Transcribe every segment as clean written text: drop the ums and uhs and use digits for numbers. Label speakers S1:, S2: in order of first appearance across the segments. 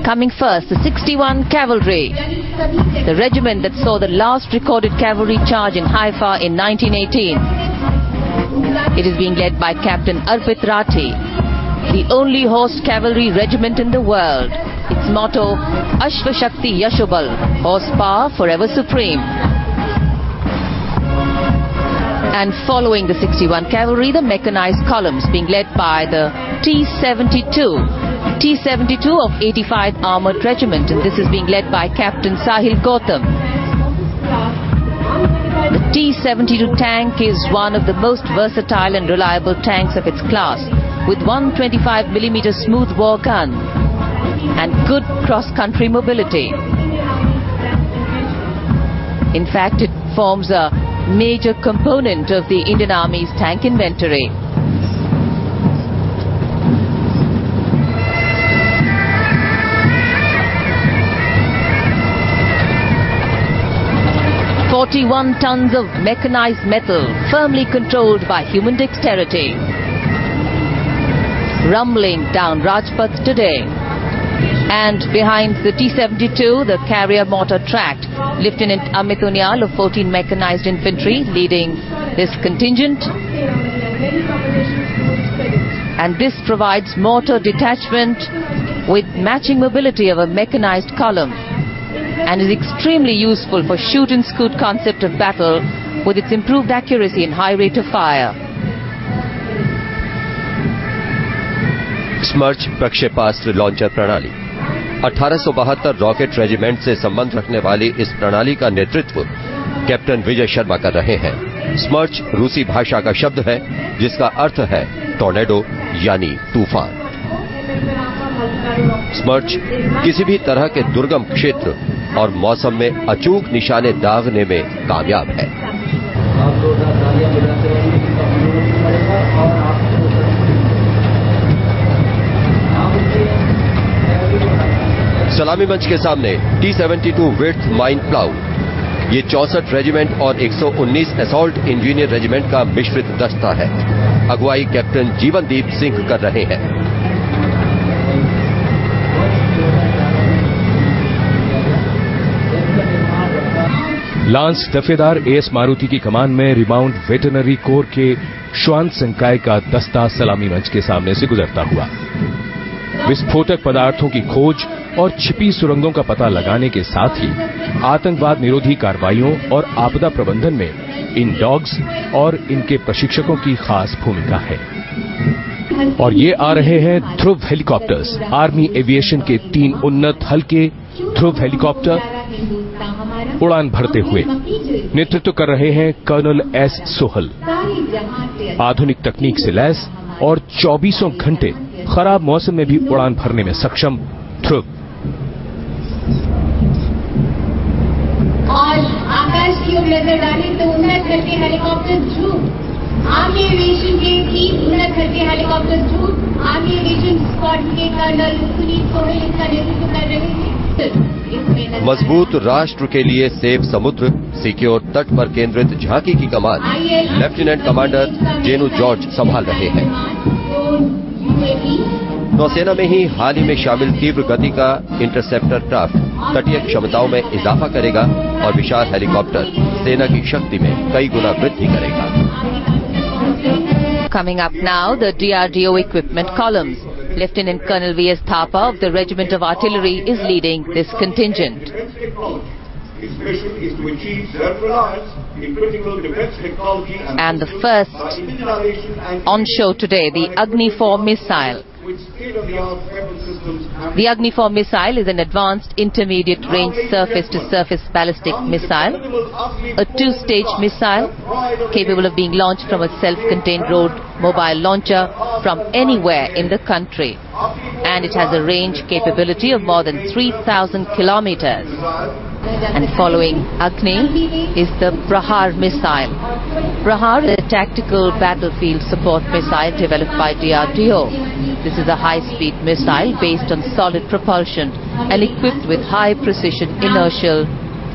S1: Coming first, the 61 Cavalry, the regiment that saw the last recorded cavalry charge in Haifa in 1918. It is being led by Captain Arpit Rathi, the only horse cavalry regiment in the world. Its motto, Ashva Shakti Yashobal, horsepower forever supreme. And following the 61 Cavalry, the mechanized columns being led by the T-72 of 85 Armored Regiment, and this is being led by Captain Sahil Gautam. The T-72 tank is one of the most versatile and reliable tanks of its class, with 125mm smooth bore gun and good cross-country mobility. In fact, it forms a major component of the Indian Army's tank inventory. "41 tons of mechanized metal, firmly controlled by human dexterity, rumbling down Rajpath today." And behind the T-72, the carrier mortar tracked, Lieutenant Amit Unyal of 14 Mechanized Infantry leading this contingent. And this provides mortar detachment with matching mobility of a mechanized column, and is extremely useful for shoot and scoot concept of battle with its improved accuracy and high rate of fire.
S2: स्मर्च प्रक्षेपास्त्र launcher प्रणाली 1872 rocket regiment से संबंध रखने वाली इस प्रणाली का नेतृत्व कैप्टन विजय शर्मा कर रहे हैं। स्मर्च रूसी भाषा का शब्द है जिसका अर्थ है टॉर्नेडो यानी तूफान। स्मर्च किसी भी तरह के दुर्गम क्षेत्र और मौसम में अचूक निशाने दागने में कामयाब है। सलामी मंच के सामने T-72 विड्थ माइन प्लाउ, ये 64 रेजिमेंट और 119 असॉल्ट इंजीनियर रेजिमेंट का मिश्रित दस्ता है। अगुवाई कैप्टन जीवनदीप सिंह कर रहे हैं।
S3: लांस दफेदार एएस मारुति की कमान में रिमाउंट वेटरनरी कोर के श्वान संकाय का दस्ता सलामी मंच के सामने से गुजरता हुआ विस्फोटक पदार्थों की खोज और छिपी सुरंगों का पता लगाने के साथ ही आतंकवाद निरोधी कार्रवाइयों और आपदा प्रबंधन में इन डॉग्स और इनके प्रशिक्षकों की खास भूमिका है। और ये आ रहे हैं ध्रुव हेलीकॉप्टर्स, आर्मी एविएशन के 3 उन्नत हल्के ध्रुव हेलीकॉप्टर उड़ान भरते हुए। नेतृत्व कर रहे हैं कर्नल एस सोहल। आधुनिक तकनीक से लैस और 24 घंटे खराब मौसम में भी उड़ान भरने में सक्षम ध्रुव।
S4: और आकाश की ओर नजर डालें तो उन्नत हल्के हेलीकॉप्टर ध्रुव, आर्मी एविएशन के 3 उन्नत हल्के हेलीकॉप्टर ध्रुव, आर्मी एविएशन स्क्वाड के कर्नल सुनील सोहेल इसका नेतृत्व कर रहे हैं।
S2: मजबूत राष्ट्र के लिए सेफ समुद्र, सिक्योर तट पर केंद्रित झांकी की कमान लेफ्टिनेंट कमांडर जेनू जॉर्ज संभाल रहे हैं। नौसेना में ही हाल ही में शामिल तीव्र गति का इंटरसेप्टर क्राफ्ट तटीय क्षमताओं में इजाफा करेगा और विशाल हेलीकॉप्टर सेना की शक्ति में कई गुना वृद्धि करेगा।
S1: Coming up now, the DRDO equipment columns. Lieutenant Colonel V.S. Thapa of the Regiment of Artillery is leading this contingent.
S5: Its mission is to achieve self-reliance in critical defense technology
S1: and the first on show today, the Agni 4 missile. The Agni 4 missile is an advanced intermediate range surface-to-surface ballistic missile, a 2-stage missile capable of being launched from a self-contained road mobile launcher from anywhere in the country. And it has a range capability of more than 3,000 kilometers. And following Agni is the Prahar missile. Prahar is a tactical battlefield support missile developed by DRDO. This is a high-speed missile based on solid propulsion and equipped with high-precision inertial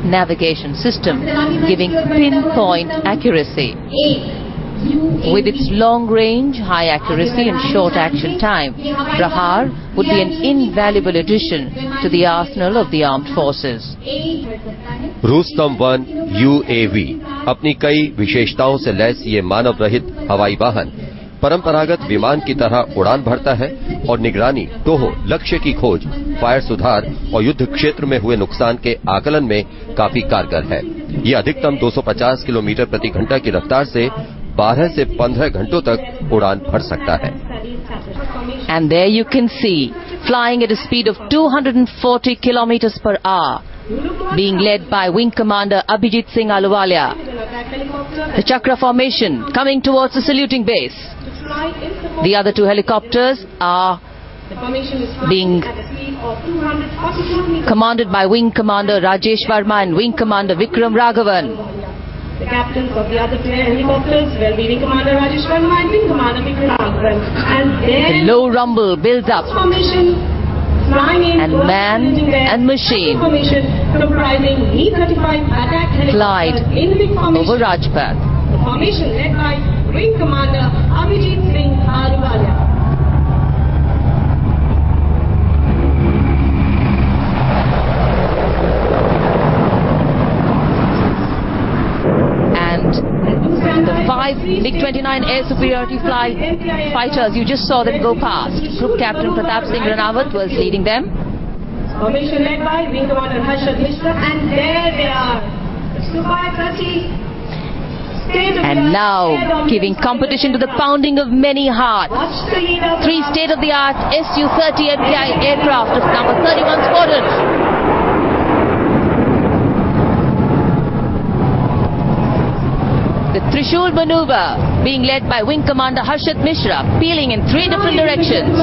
S1: navigation system, giving pinpoint accuracy. With its long range, high accuracy and short action time, Prahar would be an invaluable addition to the arsenal of the armed forces.
S2: Rustam 1 UAV अपनी कई विशेषताओं से lace ये मानव रहित हवाई वाहन परंपरागत विमान की तरह उड़ान भरता है और निगरानी, टोहो, लक्ष्य की खोज, फायर सुधार और युद्ध क्षेत्र में हुए नुकसान के आकलन में काफी कारगर है। ये अधिकतम 250 किलोमीटर प्रति घंटा की रफ्तार से 12 से 15 घंटों तक उड़ान भर सकता है।
S1: And there you can see, flying at a speed of 240 kilometers per hour, being led by Wing Commander Abhijit Singh Ahluwalia. The Chakra formation coming towards the saluting base. The other two helicopters are being commanded by Wing Commander Rajesh Verma and Wing Commander Vikram Raghavan.
S6: The captains of the other two helicopters will be Wing Commander Rajesh Verma and Wing Commander Vikram Raghavan. And
S1: the low rumble builds up, and man and machine glide over Rajpath.
S6: The formation led by Wing Commander Abhijit Singh Ahluwalia.
S1: The 5 MiG-29 air superiority fighters, you just saw them go past. Group Captain Pratap Singh Ranawat was leading them.
S6: Formation led by Wing Commander Harshad Mishra, and there they are. Sukhoi 30.
S1: And now giving competition to the pounding of many hearts. 3 state-of-the-art Su-30 MKI aircraft of number 31 Squadron. The Trishul maneuver being led by Wing Commander Harshad Mishra, peeling in 3 different directions.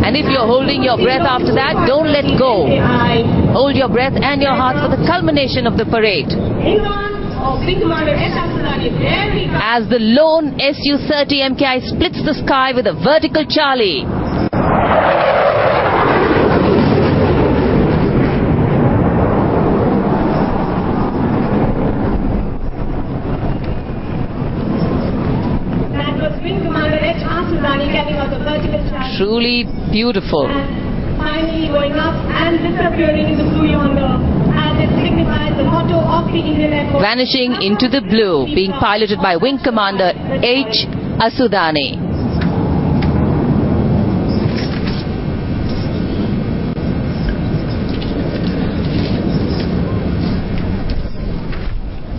S1: And if you're holding your breath after that, don't let go. Hold your breath and your heart for the culmination of the parade. As the lone Su-30 MKI splits the sky with a vertical Charlie. Truly beautiful.
S6: Finally going up and disappearing in the blue yonder, as it signifies the motto of the Indian Air Force.
S1: Vanishing into the blue, being piloted by Wing Commander H. Asudani.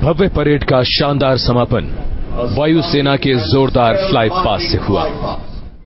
S3: Bhavya parade का शानदार समापन वायुसेना के जोरदार fly पास से हुआ।